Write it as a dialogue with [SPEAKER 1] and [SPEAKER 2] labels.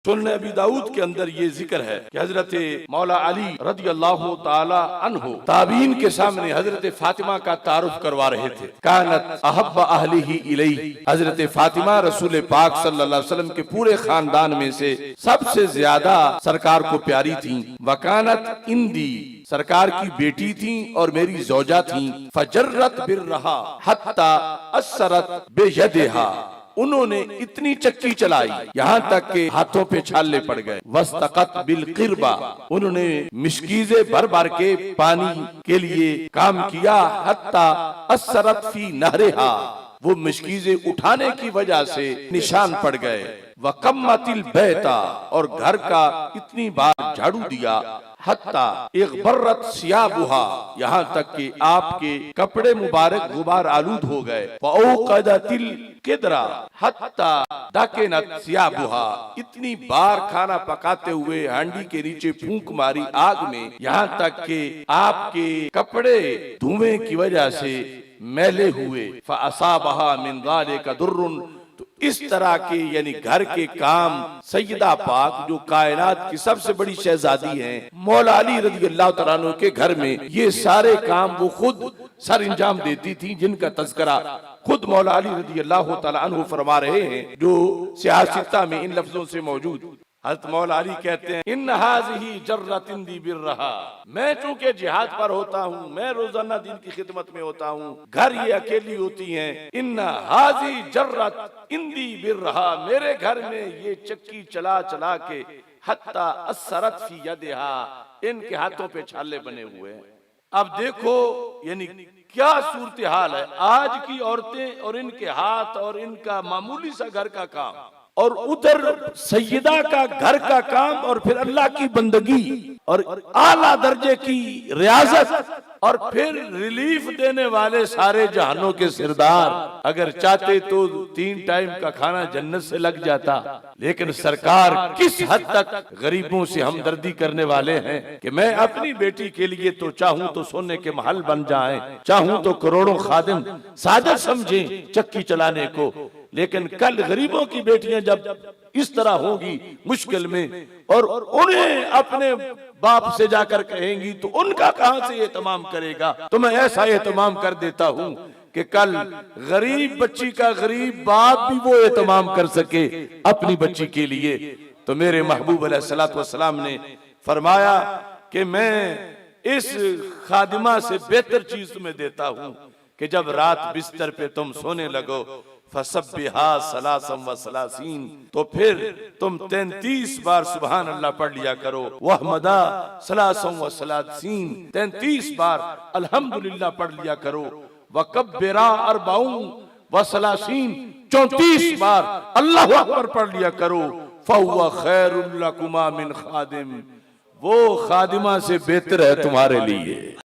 [SPEAKER 1] सुन्नह अबी दाऊद के अंदर ये जिक्र है कि हजरत मौला अली रज़ी अल्लाह ताला अन्हु ताबीन के सामने हजरत फातिमा का तारुफ करवा रहे थे। कानत अहब्बा अहलिही इलैहि, हजरत फातिमा रसूल पाक सल्लल्लाहु अलैहि वसल्लम के पूरे खानदान में से सबसे ज्यादा सरकार को प्यारी थी। वकानत इंदी, सरकार की बेटी थी और मेरी जोजा थी। फजर्रत बिर्रहा हत्ता असरत बेयदिहा, उन्होंने इतनी चक्की चलाई यहाँ तक के हाथों पे छाले पड़ गए। वस्तकत बिल किरबा, उन्होंने मिश्कीजे भर भर के पानी के लिए काम किया। हत्ता असरत फी नहरिहा, वो मिश्कीजे उठाने की वजह से निशान पड़ गए। वकम्मतिल बैता, और घर का इतनी बार झाड़ू दिया। हत्ता एक बर्रत सियाबुहा, यहाँ तक कि आपके कपड़े मुबारक गुबार आलूद हो गए। वऔकदतिल किदरा हत्ता दाकेनत सियाबुहा, इतनी बार खाना पकाते हुए हांडी के नीचे फूंक मारी आग में, यहाँ तक कि आपके कपड़े धुएं की वजह से मैले हुए। फअसाबहा मिन ज़ालिका दुर्रुन, तो इस तरह के यानी घर के काम सैयदा पाक जो कायनात की सबसे बड़ी शहजादी हैं, मौला अली रज़ी अल्लाह तआला अन्हु के घर में ये सारे काम वो खुद सर अंजाम देती थी, जिनका तज़किरा खुद मौला अली रज़ी अल्लाह तआला अन्हु फरमा रहे हैं, जो सियासता में इन लफ्जों से मौजूद। हज़रत मौला अली कहते हैं, इन हाज़िही जर्रतिन दी बिर्रहा, मैं चूंकि जिहाद पर होता हूँ, मैं रोजाना दिन की खिदमत में होता हूँ, घर ये अकेली होती हैं। इन हाज़ी जर्रत इंदी बिर्रहा, मेरे घर में ये चक्की चला चला के हत्ता असरत फी यदिहा, इनके हाथों पे छाले बने हुए हैं। अब देखो यानी क्या सूरत हाल है आज की औरतें और इनके हाथ और इनका मामूली सा घर का काम, और उधर सैयदा का घर का काम, और फिर अल्लाह की बंदगी और आला दर्जे की रियाजत, और फिर रिलीफ देने वाले सारे जहानों के सरदार। अगर चाहते तो 3 टाइम का खाना जन्नत से लग जाता, लेकिन सरकार किस हद तक गरीबों से हमदर्दी करने वाले हैं कि मैं अपनी बेटी के लिए तो चाहूं तो सोने के महल बन जाए, चाहूं तो करोड़ों खादिम सादर समझें चक्की चलाने को, लेकिन कल गरीबों की बेटियां जब इस तरह होगी मुश्किल में और उन्हें अपने बाप से जाकर कहेंगी तो उनका कहां से एहतमाम करेगा। तो मैं ऐसा एहतमाम कर देता हूं कि कल गरीब बच्ची का गरीब बाप भी वो एहतमाम कर सके अपनी बच्ची के लिए। तो मेरे महबूब अलैहिस्सलातु वस्सलाम ने फरमाया कि मैं इस खादिमा से बेहतर चीज तुम्हें देता हूं कि जब रात बिस्तर पे तुम सोने लगो, फसब्बिहा सलासम व सलासीन, तो फिर तुम 33 बार सुभान अल्लाह पढ़ लिया करो। वहमदा सलासम व सलासीन, 33 बार अल्हम्दुलिल्लाह पढ़ लिया करो। वकब्बिरा अरबाउन व सलासीन, 34 बार अल्लाहु अकबर पढ़ लिया करो। फहुवा खैरुल लकुमा मिन खादिम, वो खादिमा से बेहतर है तुम्हारे लिए।